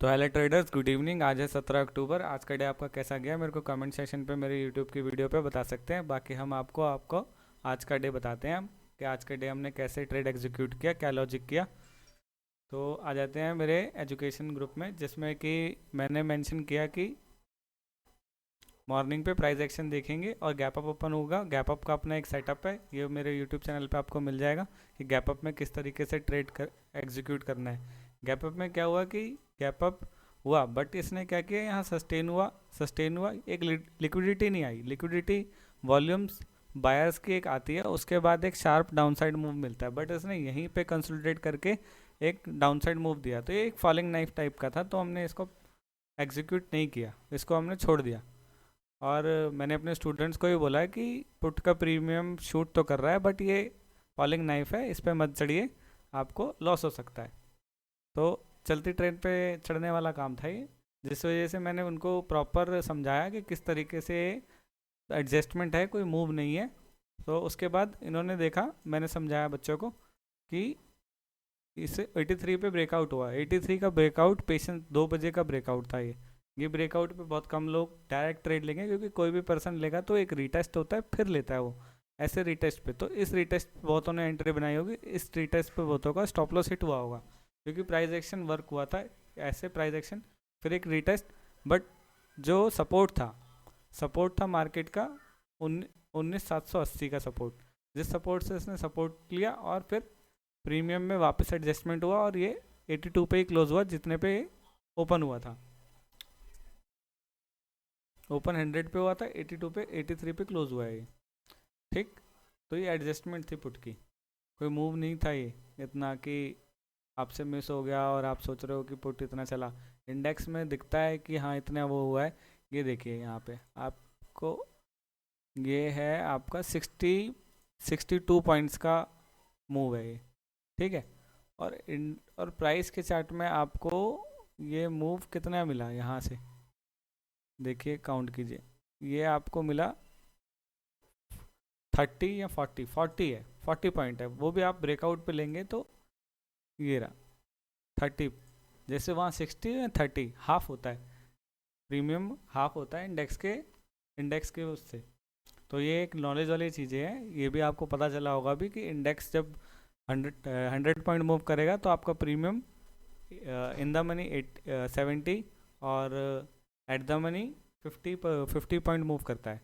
तो hello traders, good evening. आज है 17 अक्टूबर। आज का डे आपका कैसा गया मेरे को कमेंट सेशन पे मेरे यूट्यूब की वीडियो पे बता सकते हैं। बाकी हम आपको आपको आज का डे बताते हैं हम कि आज का डे हमने कैसे ट्रेड एग्जीक्यूट किया, क्या लॉजिक किया। तो आ जाते हैं मेरे एजुकेशन ग्रुप में, जिसमें कि मैंने मेंशन किया कि मॉर्निंग पे प्राइस एक्शन देखेंगे और गैप अप ओपन होगा। गैप अप का अपना एक सेटअप है, ये मेरे यूट्यूब चैनल पे आपको मिल जाएगा कि गैप अप में किस तरीके से ट्रेड कर एग्जीक्यूट करना है। गैप अप में क्या हुआ कि गैप अप हुआ, बट इसने क्या किया, यहाँ सस्टेन हुआ एक लिक्विडिटी नहीं आई। लिक्विडिटी वॉल्यूम्स बायर्स की एक आती है, उसके बाद एक शार्प डाउनसाइड मूव मिलता है, बट इसने यहीं पे कंसोलिडेट करके एक डाउनसाइड मूव दिया। तो ये एक फॉलिंग नाइफ टाइप का था, तो हमने इसको एग्जीक्यूट नहीं किया, इसको हमने छोड़ दिया। और मैंने अपने स्टूडेंट्स को भी बोला है कि पुट का प्रीमियम शूट तो कर रहा है, बट ये फॉलिंग नाइफ है, इस पर मत चढ़िए, आपको लॉस हो सकता है। तो चलती ट्रेन पे चढ़ने वाला काम था ये, जिस वजह से मैंने उनको प्रॉपर समझाया कि किस तरीके से एडजस्टमेंट है, कोई मूव नहीं है। तो उसके बाद इन्होंने देखा, मैंने समझाया बच्चों को कि इसे 83 पे ब्रेकआउट हुआ। 83 का ब्रेकआउट पेशेंस 2 बजे का ब्रेकआउट था ये ब्रेकआउट पे बहुत कम लोग डायरेक्ट ट्रेड लेंगे, क्योंकि कोई भी पर्सन लेगा तो एक रीटेस्ट होता है फिर लेता है वो, ऐसे रीटेस्ट पे। तो इस रीटेस्ट पे बहुतों ने एंट्री बनाई होगी, इस रीटेस्ट पे बहुतों का स्टॉप लॉस हिट हुआ होगा, क्योंकि प्राइस एक्शन वर्क हुआ था ऐसे। प्राइस एक्शन फिर एक रीटेस्ट, बट जो सपोर्ट था मार्केट का 19,780 का सपोर्ट, जिस सपोर्ट से इसने सपोर्ट लिया और फिर प्रीमियम में वापस एडजस्टमेंट हुआ और ये 82 पे ही क्लोज हुआ, जितने पे ओपन हुआ था। ओपन 100 पे हुआ था, 82 पे 83 पे क्लोज हुआ है ये। ठीक, तो ये एडजस्टमेंट थी पुट की, कोई मूव नहीं था ये इतना कि आपसे मिस हो गया और आप सोच रहे हो कि पुट इतना चला। इंडेक्स में दिखता है कि हाँ इतना वो हुआ है। ये देखिए यहाँ पे आपको, ये है आपका 62 पॉइंट्स का मूव है ये। ठीक है, और प्राइस के चार्ट में आपको ये मूव कितना मिला, यहाँ से देखिए, काउंट कीजिए। ये आपको मिला 30 या 40 है, 40 पॉइंट है। वो भी आप ब्रेकआउट पे लेंगे तो ये रहा 30। जैसे वहाँ 60 या 30 हाफ होता है, प्रीमियम हाफ होता है इंडेक्स के उससे। तो ये एक नॉलेज वाली चीज़ें हैं, ये भी आपको पता चला होगा भी कि इंडेक्स जब 100 पॉइंट मूव करेगा तो आपका प्रीमियम इन द मनी 70 और at the money 50 point move करता है।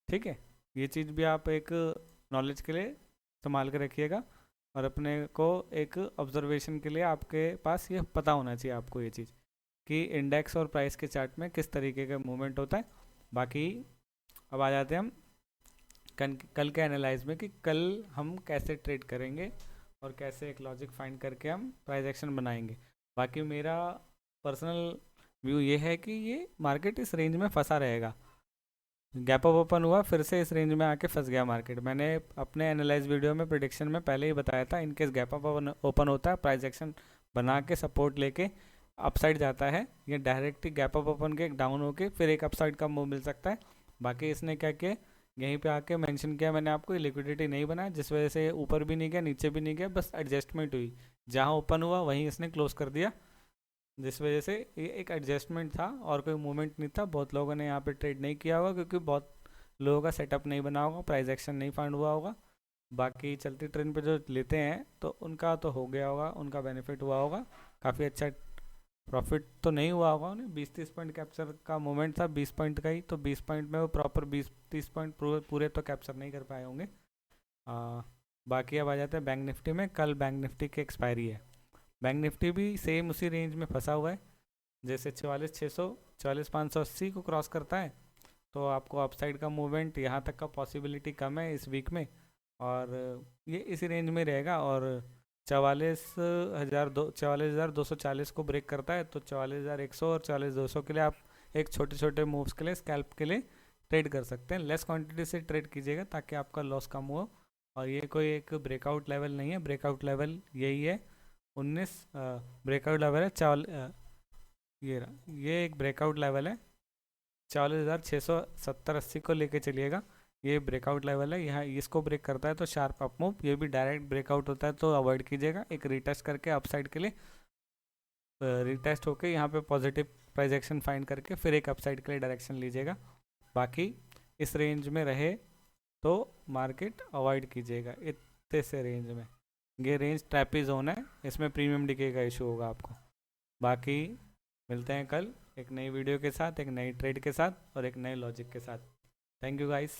ठीक है, ये चीज़ भी आप एक नॉलेज के लिए संभाल के रखिएगा, और अपने को एक ऑब्जर्वेशन के लिए आपके पास ये पता होना चाहिए आपको ये चीज़ कि इंडेक्स और प्राइस के चार्ट में किस तरीके का मूवमेंट होता है। बाकी अब आ जाते हैं हम कल के एनालाइज में कि कल हम कैसे ट्रेड करेंगे और कैसे एक लॉजिक फाइंड करके हम प्राइस एक्शन बनाएंगे। बाकी मेरा पर्सनल व्यू ये है कि ये मार्केट इस रेंज में फंसा रहेगा। गैप अप ओपन हुआ, फिर से इस रेंज में आके फंस गया मार्केट। मैंने अपने एनालाइज वीडियो में प्रिडिक्शन में पहले ही बताया था, इनकेस गैप अप ओपन होता है, प्राइस एक्शन बना के सपोर्ट लेके अपसाइड जाता है, ये डायरेक्ट गैप अप ओपन के डाउन होके फिर एक अपसाइड का मूव मिल सकता है। बाकी इसने क्या किया, यहीं पे आके मेंशन किया मैंने आपको, लिक्विडिटी नहीं बना, जिस वजह से ऊपर भी नहीं गया नीचे भी नहीं गया, बस एडजस्टमेंट हुई। जहाँ ओपन हुआ वहीं इसने क्लोज कर दिया, जिस वजह से ये एक एडजस्टमेंट था और कोई मूवमेंट नहीं था। बहुत लोगों ने यहाँ पे ट्रेड नहीं किया होगा, क्योंकि बहुत लोगों का सेटअप नहीं बना होगा, प्राइस एक्शन नहीं फाइंड हुआ होगा। बाकी चलती ट्रेन पे जो लेते हैं तो उनका तो हो गया होगा, उनका बेनिफिट हुआ होगा, काफ़ी अच्छा प्रॉफिट तो नहीं हुआ होगा उन्हें। 20-30 पॉइंट कैप्चर का मोमेंट था, 20 पॉइंट का ही, तो 20 पॉइंट में वो प्रॉपर 20-30 पॉइंट पूरे तो कैप्चर नहीं कर पाए होंगे। बाकी अब आ जाते हैं बैंक निफ्टी में। कल बैंक निफ्टी की एक्सपायरी है। बैंक निफ्टी भी सेम उसी रेंज में फंसा हुआ है, जैसे 44,600 44,580 को क्रॉस करता है तो आपको अपसाइड का मूवमेंट यहाँ तक का पॉसिबिलिटी कम है इस वीक में, और ये इसी रेंज में रहेगा। और 44,240 को ब्रेक करता है तो 44,100 और 44,200 के लिए आप एक छोटे छोटे मूव्स के लिए स्कैल्प के लिए ट्रेड कर सकते हैं। लेस क्वांटिटी से ट्रेड कीजिएगा ताकि आपका लॉस कम हो। और ये कोई एक ब्रेकआउट लेवल नहीं है, ब्रेकआउट लेवल यही है 19। ब्रेकआउट लेवल है ये एक ब्रेकआउट लेवल है 44,670-80 को लेके चलिएगा। ये ब्रेकआउट लेवल है, यहाँ इसको ब्रेक करता है तो शार्प अप मूव, ये भी डायरेक्ट ब्रेकआउट होता है तो अवॉइड कीजिएगा, एक रिटेस्ट करके अपसाइड के लिए रिटेस्ट होके यहाँ पे पॉजिटिव प्राइस एक्शन फाइंड करके फिर एक अपसाइड के लिए डायरेक्शन लीजिएगा। बाकी इस रेंज में रहे तो मार्केट अवॉइड कीजिएगा इतने से रेंज में। ये रेंज ट्रैपी जोन है, इसमें प्रीमियम डिके का इशू होगा आपको। बाकी मिलते हैं कल एक नई वीडियो के साथ, एक नई ट्रेड के साथ और एक नए लॉजिक के साथ। Thank you guys.